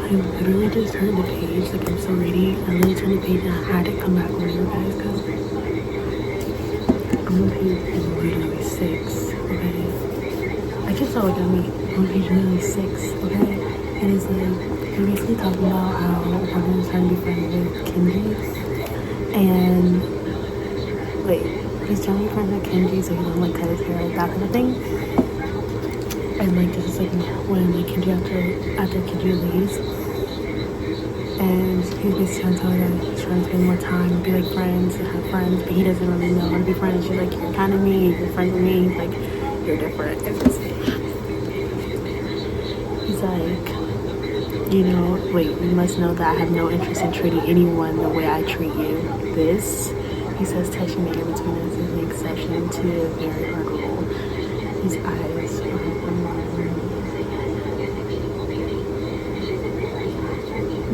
I literally just turned the page, like I'm so ready. I literally turned the page and I had to come back over you guys because I'm on page literally 6, okay? I kept so looking at me. I'm on page literally 6, okay? And it's like, they're basically talking about how one was trying to be friends with Kenji. And, wait, he's trying to be friends with Kenji so he doesn't like cut his hair, like that kind of thing. And like this is like when like Kenji after Kenji leaves, and he's basically trying to tell her that he's trying to spend more time and be like friends and have friends, but he doesn't really know how to be friends. She's like, you're kind of me, you're friends with me. He's like, you're different. It's just, he's like, you know, wait, you must know that I have no interest in treating anyone the way I treat you. This, he says, touching the air between us is an exception to a very hard rule. His eyes are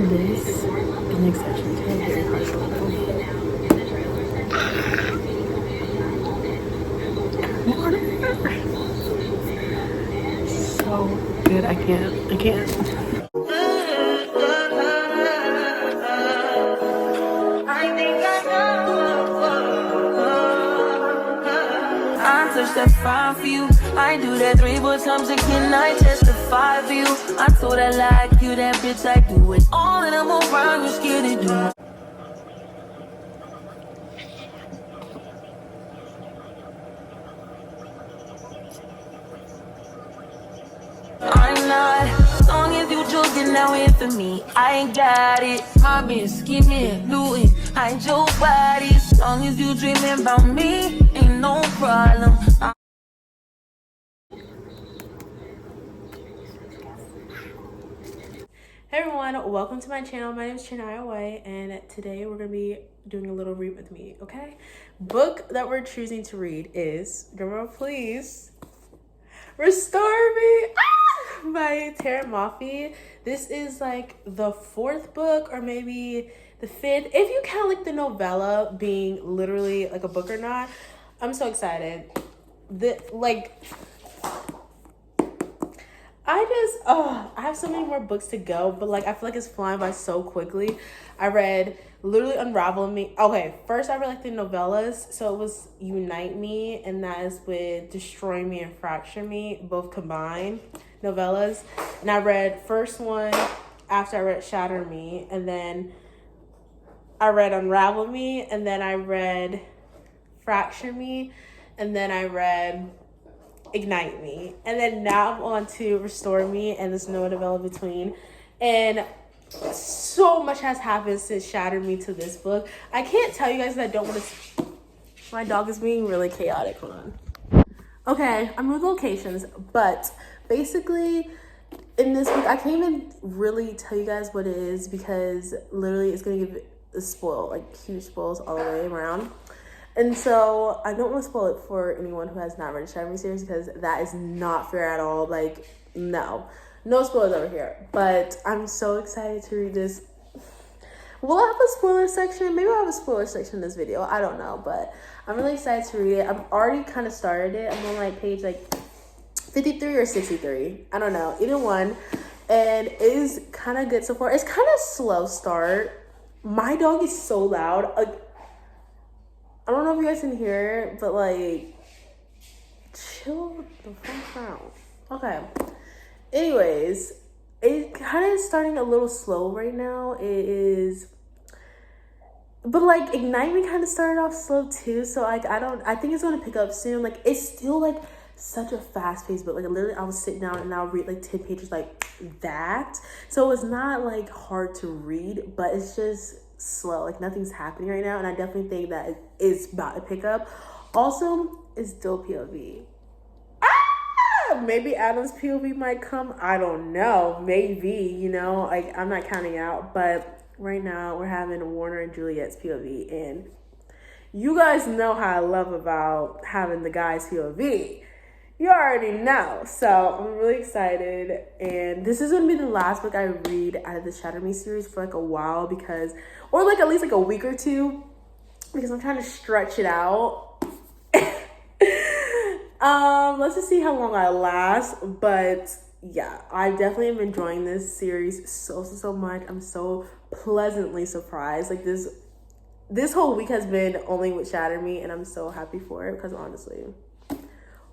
this is an exception to a very hard rule. So good, I can't. I touch that fine for you. I do that 3 more times again. I testify for you. I told I like you, that bitch. I do it all, and I'm around. You're scared to do it. I'm not. As long as you joking now in for me, I ain't got it. My bitch, give me looting. Hide your body. As long as you dreaming about me, ain't no problem. Hey everyone, welcome to my channel. My name is Chania White, and today we're gonna be doing a little read with me, okay? Book that we're choosing to read is, drumroll please, Restore Me by Tara Mafi. This is like the 4th book or maybe the 5th, if you count like the novella being literally like a book or not. I'm so excited. I have so many more books to go, but like I feel like it's flying by so quickly. I read literally Unravel Me. Okay, first I read like the novellas. So it was Unite Me, and that is with Destroy Me and Fracture Me, both combined novellas. And I read first one after I read Shatter Me, and then I read Unravel Me, and then I read Fracture Me, and then I read Ignite Me, and then now I'm on to Restore Me, and there's no novella between. And so much has happened since Shatter Me to this book. I can't tell you guys that I don't want to. My dog is being really chaotic. Hold on. Okay, I'm with locations, but basically in this book I can't even really tell you guys what it is because literally it's gonna give a spoil, like huge spoils all the way around. And so I don't want to spoil it for anyone who has not read the Shatter Me series because that is not fair at all. Like, no spoilers over here. But I'm so excited to read this. Will I have a spoiler section? Maybe I'll have a spoiler section in this video. I don't know, but I'm really excited to read it. I've already kind of started it. I'm on like page like 53 or 63. I don't know, either one. And it is kind of good so far. It's kind of slow start. My dog is so loud. I don't know if you guys can hear it, but like, chill the fuck out. Okay. Anyways, it kind of is starting a little slow right now. It is, but like Ignite Me kind of started off slow too. So like, I think it's going to pick up soon. Like, it's still like such a fast paced book. Like literally I would sit down and I'll read like 10 pages like that. So it's not like hard to read, but it's just slow. Like nothing's happening right now, and I definitely think that it is about to pick up. Also, it's still POV. Maybe Adam's POV might come. I don't know. Maybe, you know, like I'm not counting out, but right now we're having Warner and Juliet's POV, and you guys know how I love about having the guys POV. You already know. So I'm really excited, and this is gonna be the last book I read out of the Shatter Me series for like a while, because, or like at least like a week or two, because I'm trying to stretch it out. Let's just see how long I last, but yeah, I definitely am enjoying this series so much. I'm so pleasantly surprised. Like this whole week has been only with Shatter Me, and I'm so happy for it because honestly,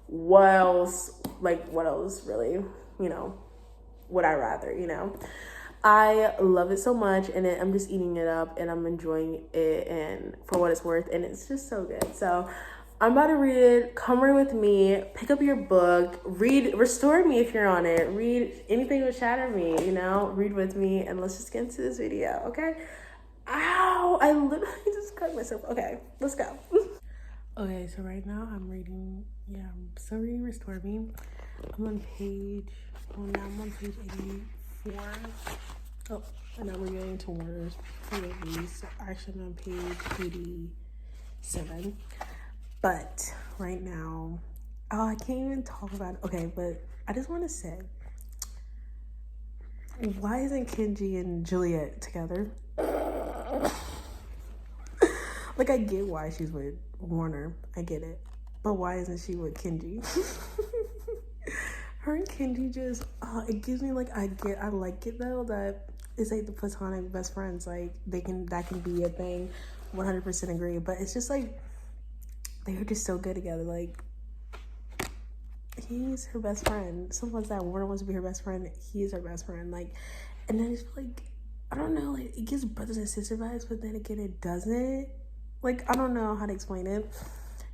what else? Like what else really? You know, would I rather? You know, I love it so much, and I'm just eating it up, and I'm enjoying it, and for what it's worth, and it's just so good. So I'm about to read it. Come read with me. Pick up your book. Read Restore Me if you're on it. Read anything with Shatter Me, you know? Read with me, and let's just get into this video, okay? Ow! I literally just cut myself. Okay, let's go. Okay, so right now I'm reading, I'm still reading Restore Me. I'm on page 84. Oh, and now we're getting to Warner's POV. So actually I'm on page 87. But right now, I can't even talk about it. Okay, but I just want to say, why isn't Kenji and Juliet together? Like, I get why she's with Warner. I get it. But why isn't she with Kenji? Her and Kenji just, it gives me, like, I like it, though, that it's, like, the platonic best friends. Like, that can be a thing. 100% agree. But it's just, like, they are just so good together. Like, he's her best friend. Someone's that Warner wants to be her best friend. He is her best friend. Like, and then it's like, I don't know, like, it gives brothers and sister vibes, but then again, it doesn't. Like, I don't know how to explain it.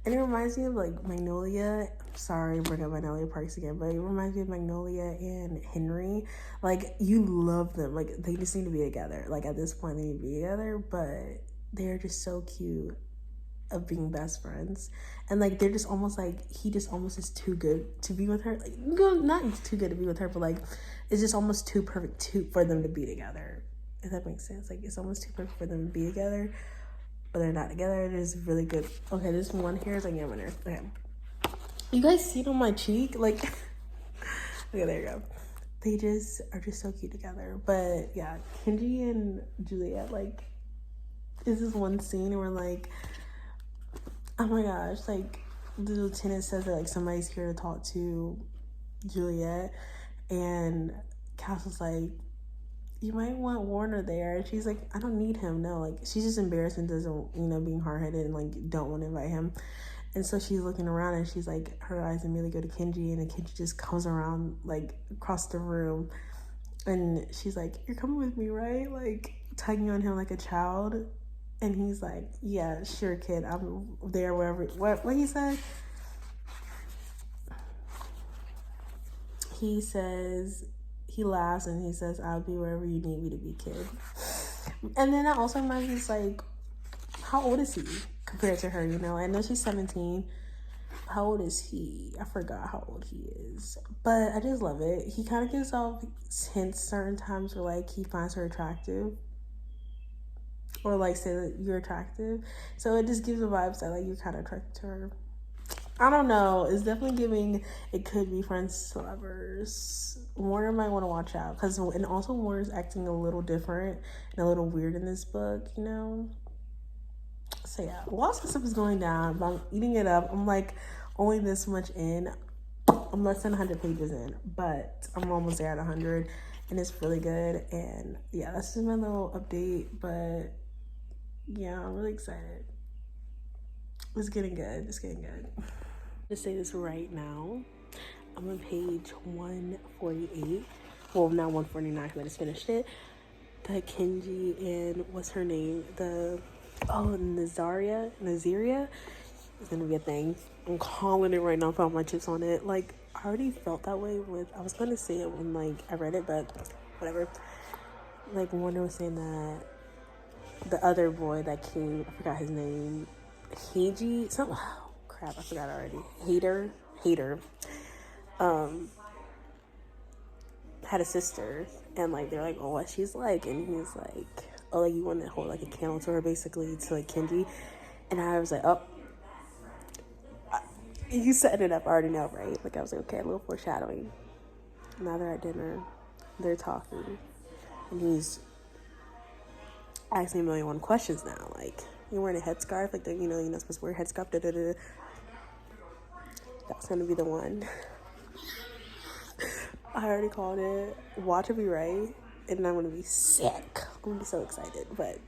And it reminds me of, like, Magnolia. Sorry, bring up Magnolia Parks again, but it reminds me of Magnolia and Henry. Like, you love them. Like, they just need to be together. Like, at this point, they need to be together, but they're just so cute of being best friends. And, like, they're just almost, like, he just almost is too good to be with her. Like, not too good to be with her, but, like, it's just almost too perfect for them to be together. If that makes sense. Like, it's almost too perfect for them to be together, but they're not together. It is really good. Okay, this one here is like, yeah, winner. Okay. You guys see it on my cheek? Like, okay, there you go. They just are just so cute together. But yeah, Kenji and Juliet, like, is this one scene where, like, oh my gosh, like, the lieutenant says that, like, somebody's here to talk to Juliet, and Castle's like, you might want Warner there. And she's like, I don't need him. No, like, she's just embarrassed and doesn't, being hard-headed and, like, don't want to invite him. And so she's looking around, and she's like, her eyes immediately go to Kenji, and then Kenji just comes around, like, across the room, and she's like, you're coming with me, right? Like, tugging on him like a child. And he's like, yeah, sure, kid, I'm there wherever. What he said? He says, he laughs and he says, I'll be wherever you need me to be, kid. And then that also reminds me, like, how old is he compared to her, I know she's 17. How old is he? I forgot how old he is. But I just love it. He kind of gives off hints certain times where, like, he finds her attractive. Or, like, say that you're attractive. So it just gives the vibes that, like, you're kind of attracted to her. I don't know. It's definitely giving, it could be friends to lovers. Warner might want to watch out. And also Warner's acting a little different and a little weird in this book, So, yeah. Lots of stuff is going down, but I'm eating it up. I'm, like, only this much in. I'm less than 100 pages in. But I'm almost there at 100. And it's really good. And, yeah, that's just my little update. But, yeah, I'm really excited. It's getting good. It's getting good. To say this right now, I'm on page 148. Well, now 149 because I just finished it. The Kenji and what's her name? Nazaria is gonna be a thing. I'm calling it right now. I found my chips on it. Like, I already felt that way I was gonna say it when, like, I read it, but whatever. Like, Warner was saying that the other boy that came, I forgot his name, Heiji, something. Oh, crap, I forgot already. Hater, had a sister, and, like, they're like, oh, what she's like, and he's like, oh, like, you want to hold, like, a candle to her, basically, to, like, Kenji, and I was like, oh, you set it up, I already know, right? Like, I was like, okay, a little foreshadowing. Now they're at dinner, they're talking, and he's asking a million questions now, like, you're wearing a headscarf, like, you're not supposed to wear a headscarf, That's gonna be the one. I already called it. Watch it be right, and I'm gonna be sick. I'm gonna be so excited, but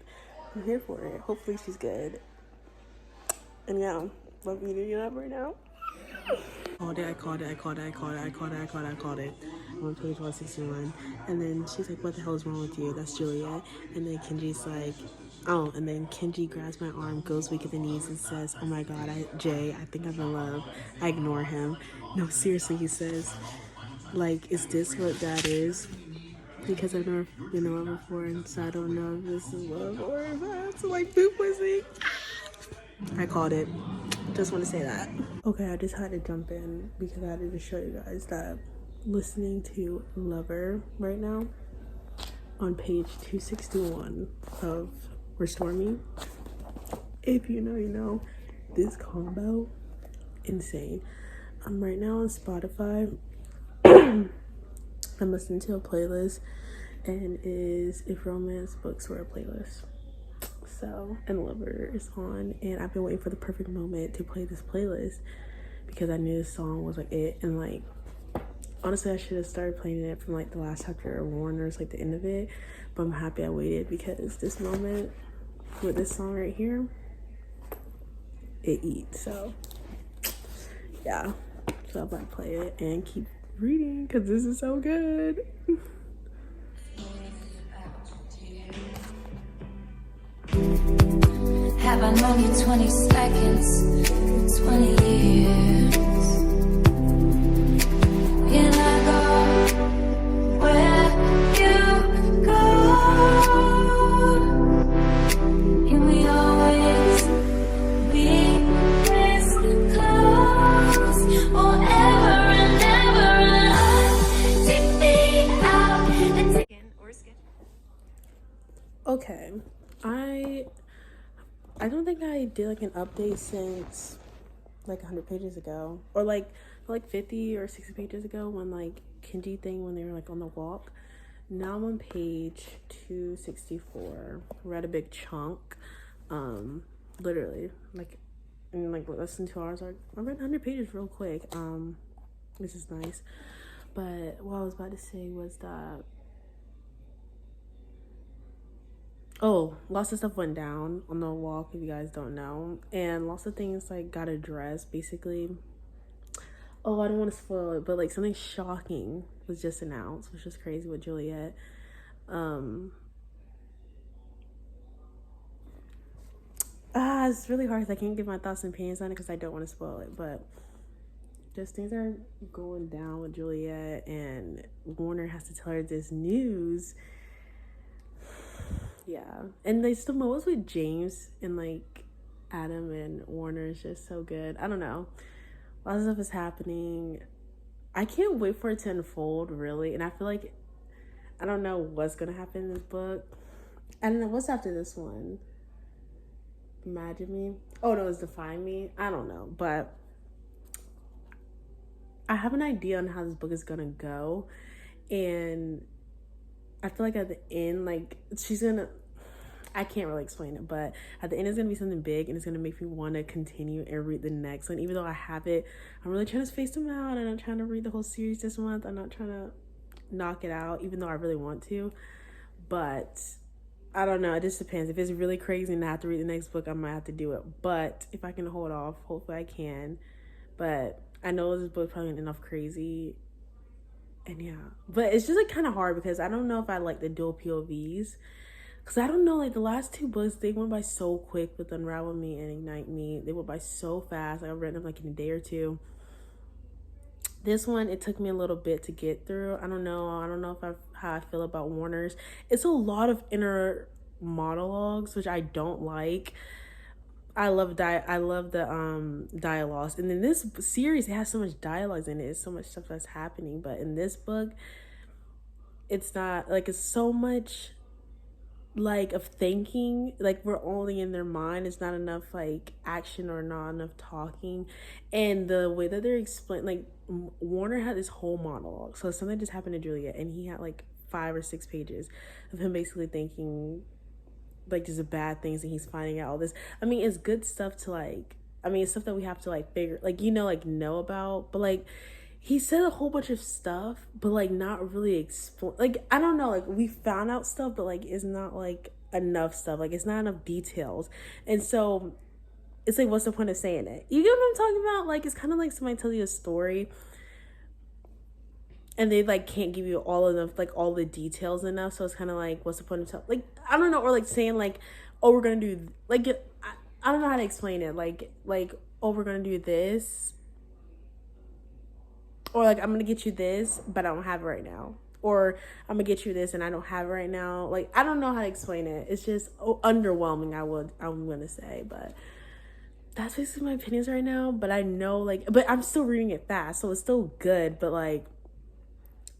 I'm here for it. Hopefully she's good. And yeah, let me get up right now. I called it. I'm on page 161. And then she's like, what the hell is wrong with you? That's Juliet. And then Kenji's like, oh, and then Kenji grabs my arm, goes weak at the knees, and says, oh my god, Jay, I think I'm in love. I ignore him. No, seriously, he says, like, is this what that is? Because I've never been in love before, and so I don't know if this is love or if I have to, like, do pussy. I called it. Just want to say that. Okay, I just had to jump in because I had to show you guys that listening to Lover right now on page 261 of Restore Me. If you know, you know. This combo, insane. I'm right now on Spotify. I'm listening to a playlist, and is If Romance Books Were a Playlist. So, and Lover is on, and I've been waiting for the perfect moment to play this playlist because I knew this song was like it. And like, honestly, I should have started playing it from like the last chapter of Warner's, like the end of it, but I'm happy I waited because this moment with this song right here, it eats. So yeah, so I'm gonna play it and keep reading because this is so good. Have I known you 20 seconds, 20 years? Can I go where you go? Can we always be this close? Forever and ever and take me out and take in or skip. Okay, I don't think I did like an update since like 100 pages ago, or like 50 or 60 pages ago when like Kenji thing when they were like on the walk. Now I'm on page 264. Read a big chunk, literally like in like less than 2 hours. I read 100 pages real quick. This is nice. But what I was about to say was that, oh, lots of stuff went down on the walk, if you guys don't know. And lots of things, like, got addressed, basically. Oh, I don't want to spoil it, but, like, something shocking was just announced, which is crazy with Juliet. It's really hard because I can't give my thoughts and opinions on it because I don't want to spoil it. But just things are going down with Juliet, and Warner has to tell her this news. Yeah, and the most with James and like Adam and Warner is just so good. I don't know, lots of stuff is happening. I can't wait for it to unfold, really. And I feel like I don't know what's gonna happen in this book. I don't know what's after this one. Imagine Me. Oh no, it's Define Me. I don't know, but I have an idea on how this book is gonna go, and I feel like at the end, like, I can't really explain it, but at the end it's gonna be something big, and it's gonna make me want to continue and read the next one. Even though I have it, I'm really trying to space them out, and I'm trying to read the whole series this month. I'm not trying to knock it out, even though I really want to. But I don't know, it just depends. If it's really crazy and I have to read the next book, I might have to do it. But if I can hold off, hopefully I can. But I know this book probably enough crazy. And yeah, but it's just like kind of hard because I don't know if I like the dual POVs, because I don't know, like the last two books, they went by so quick with Unravel Me and Ignite Me. They went by so fast. I read them like in a day or two. This one, it took me a little bit to get through. I don't know how I feel about Warner's. It's a lot of inner monologues, which I don't like. I love the dialogues, and in this series it has so much dialogues in it. It's so much stuff that's happening, but in this book it's not like, it's so much like of thinking, like we're only in their mind. It's not enough like action or not enough talking. And the way that they're explained, like Warner had this whole monologue, so something just happened to Juliet, and he had like 5 or 6 pages of him basically thinking like just the bad things, and he's finding out all this. I mean, it's good stuff to like, I mean, it's stuff that we have to like figure, like, you know, like know about, but like he said a whole bunch of stuff, but like not really explain. Like I don't know, like we found out stuff, but like it's not like enough stuff. Like it's not enough details, and so it's like, what's the point of saying it? You get what I'm talking about? Like it's kind of like somebody tells you a story, and they like can't give you all enough, like all the details enough. So it's kind of like, what's the point of like I don't know, or like saying like, oh, we're gonna do like I don't know how to explain it. Like oh, we're gonna do this. Or like, I'm gonna get you this, but I don't have it right now. Or I'm gonna get you this and I don't have it right now. Like, I don't know how to explain it. It's just underwhelming, I'm gonna say. But that's basically my opinions right now. But I know, like, but I'm still reading it fast. So it's still good. But like,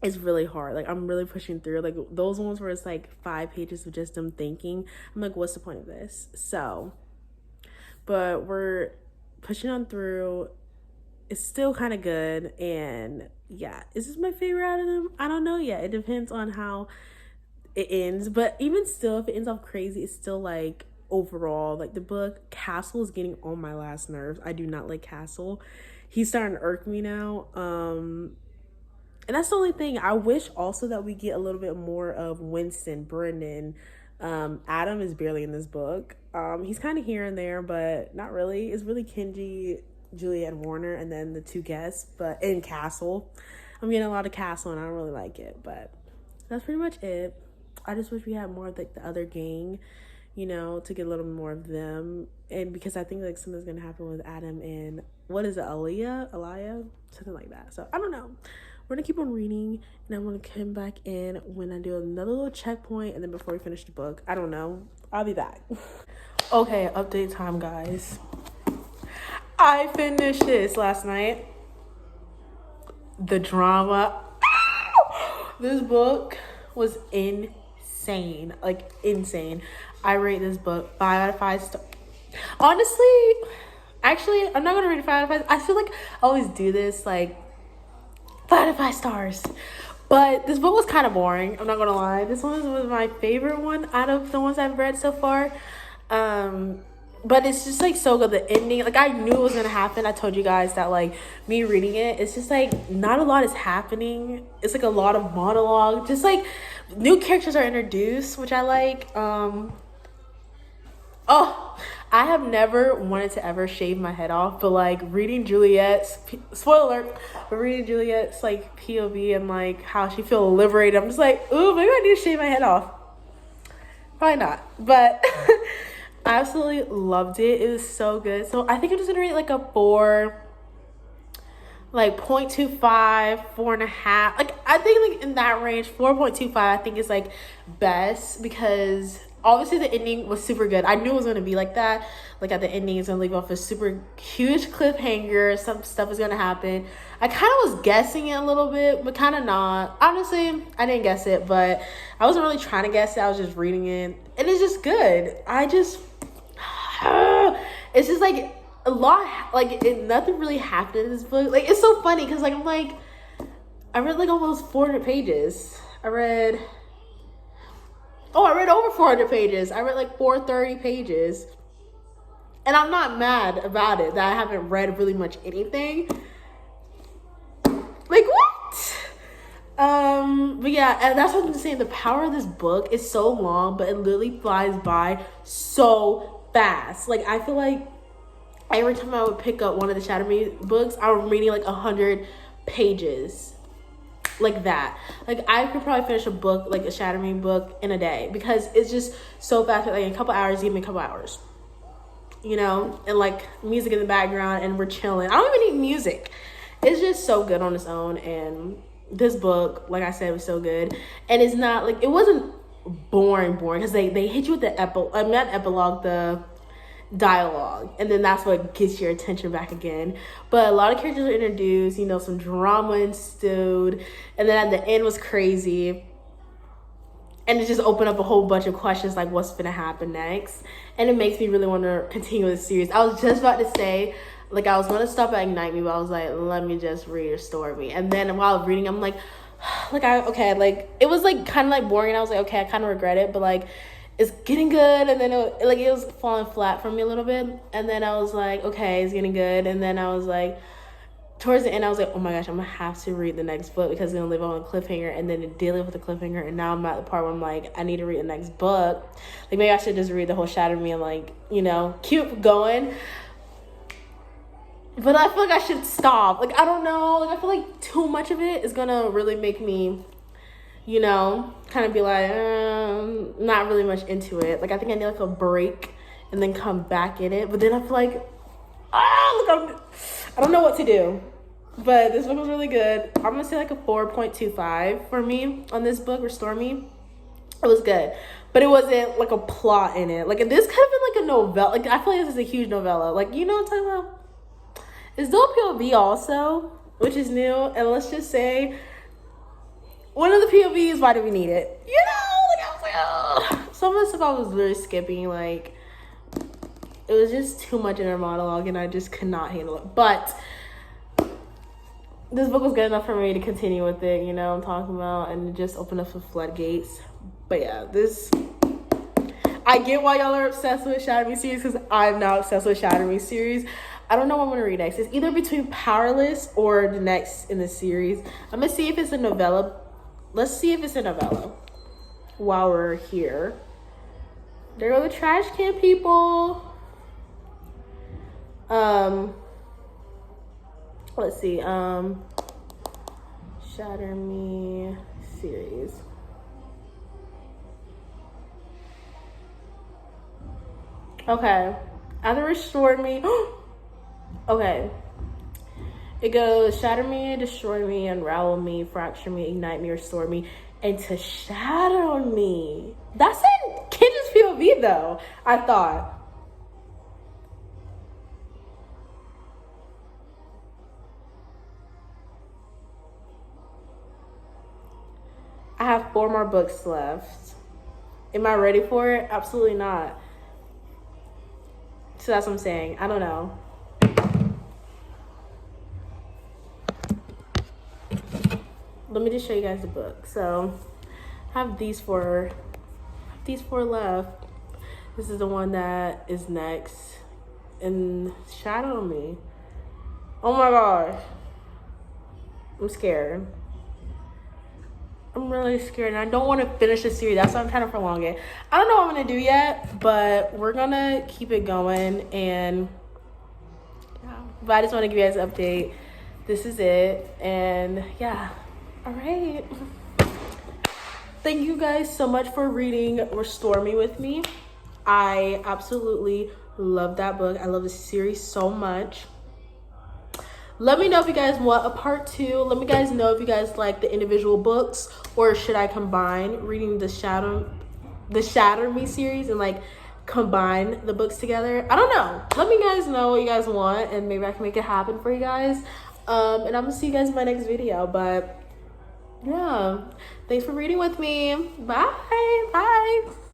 it's really hard. Like, I'm really pushing through. Like, those ones where it's like 5 pages of just them thinking. I'm like, what's the point of this? So, but we're pushing on through. It's still kind of good, and yeah, is this my favorite out of them? I don't know yet. It depends on how it ends, but even still, if it ends off crazy, it's still like overall, like the book Castle is getting on my last nerves. I do not like Castle. He's starting to irk me now, and that's the only thing. I wish also that we get a little bit more of Winston, Brendan. Adam is barely in this book. He's kind of here and there, but not really. It's really Kenji, Juliet, and Warner, and then the 2 guests, but in Castle. I'm getting a lot of Castle, and I don't really like it, but that's pretty much it. I just wish we had more of like the other gang, you know, to get a little more of them, and because I think like something's gonna happen with Adam and what is it, Aliyah, something like that. So I don't know. We're gonna keep on reading, and I'm gonna come back in when I do another little checkpoint, and then before we finish the book, I don't know. I'll be back. Okay, update time, guys. I finished this last night. The drama. This book was insane. Like, insane. I rate this book 5 out of 5 stars. Honestly, actually, I'm not going to rate it 5 out of 5. I feel like I always do this, like, 5 out of 5 stars. But this book was kind of boring. I'm not going to lie. This one was my favorite one out of the ones I've read so far. But it's just like so good. The ending, like I knew it was gonna happen. I told you guys that like me reading it, it's just like not a lot is happening. It's like a lot of monologue. Just like new characters are introduced, which I like. Oh, I have never wanted to ever shave my head off, but like reading Juliet's spoiler alert, but reading Juliet's like POV and like how she feels liberated, I'm just like, ooh, maybe I need to shave my head off. Probably not, but. I absolutely loved it. It was so good. So I think I'm just gonna rate it like a 4, like 0.25, 4.5. Like I think like in that range, 4.25 I think is like best, because obviously the ending was super good. I knew it was gonna be like that. Like at the ending, it's gonna leave off a super huge cliffhanger. Some stuff is gonna happen. I kind of was guessing it a little bit, but kind of not. Honestly, I didn't guess it, but I wasn't really trying to guess it. I was just reading it, and it's just good. It's just like a lot, like nothing really happened in this book. Like it's so funny because like I'm like, I read like almost 400 pages. I read over 400 pages. I read like 430 pages, and I'm not mad about it that I haven't read really much anything. Like what? But yeah, and that's what I'm saying. The power of this book is so long, but it literally flies by so fast. Like I feel like every time I would pick up one of the Shatter Me books, I was reading like 100 pages, like that. Like I could probably finish a book, like a Shatter Me book, in a day, because it's just so fast. Like in a couple hours, give me a couple hours, you know, and like music in the background, and we're chilling. I don't even need music. It's just so good on its own. And this book, like I said, was so good. And it's not like, it wasn't boring because they hit you with the not epilogue, the dialogue, and then that's what gets your attention back again. But a lot of characters were introduced, you know, some drama ensued, and then at the end was crazy, and it just opened up a whole bunch of questions like what's gonna happen next, and it makes me really want to continue this series. I was just about to say, like, I was gonna stop at Ignite Me, but I was like, let me just read Restore Me. And then while reading, I'm like it was like kind of like boring, and I was like, okay, I kind of regret it, but like it's getting good. And then it was falling flat for me a little bit, and then I was like, okay, it's getting good. And then I was like, towards the end, I was like, oh my gosh, I'm gonna have to read the next book because it's gonna leave on a cliffhanger, and then it did live with a cliffhanger, and now I'm at the part where I'm like, I need to read the next book. Like, maybe I should just read the whole Shatter Me and, like, you know, keep going. But I feel like I should stop. Like, I don't know. Like, I feel like too much of it is gonna really make me, you know, kind of be like, not really much into it. Like, I think I need like a break and then come back in it. But then I feel like, I don't know what to do. But this book was really good. I'm gonna say like a 4.25 for me on this book, Restore Me. It was good, but it wasn't like a plot in it. Like, this could have been like a novella. Like, I feel like this is a huge novella. Like, you know what I'm talking about? It's dual POV also, which is new. And let's just say, one of the POVs, why do we need it? You know, like, I was like, oh. Some of the stuff I was literally skipping. Like, it was just too much inner monologue, and I just could not handle it. But this book was good enough for me to continue with it, you know what I'm talking about, and just open up the floodgates. But yeah, I get why y'all are obsessed with Shatter Me series, because I'm not obsessed with Shatter Me series. I don't know what I'm gonna read next. It's either between Powerless or the next in the series. I'm gonna see if it's a novella. Let's see if it's a novella while we're here. There go the trash can people. Let's see. Shatter Me series. Okay. Either Restore Me. Okay. It goes Shatter Me, Destroy Me, Unravel Me, Fracture Me, Ignite Me, Restore Me, and to shatter me. That's in Kendrick's POV though, I thought. I have 4 more books left. Am I ready for it? Absolutely not. So that's what I'm saying. I don't know. Let me just show you guys the book. So I have these 4 left. This is the one that is next. And Shadow Me. Oh my gosh. I'm scared. I'm really scared, and I don't want to finish the series. That's why I'm trying to prolong it. I don't know what I'm gonna do yet, but we're gonna keep it going. And yeah, but I just want to give you guys an update. This is it, and yeah. All right. Thank you guys so much for reading Restore Me with me. I absolutely love that book. I love the series so much. Let me know if you guys want a part 2. Let me guys know if you guys like the individual books, or should I combine reading the Shatter Me series and like combine the books together. I don't know. Let me guys know what you guys want, and maybe I can make it happen for you guys. And I'm gonna see you guys in my next video. But yeah, thanks for reading with me. Bye.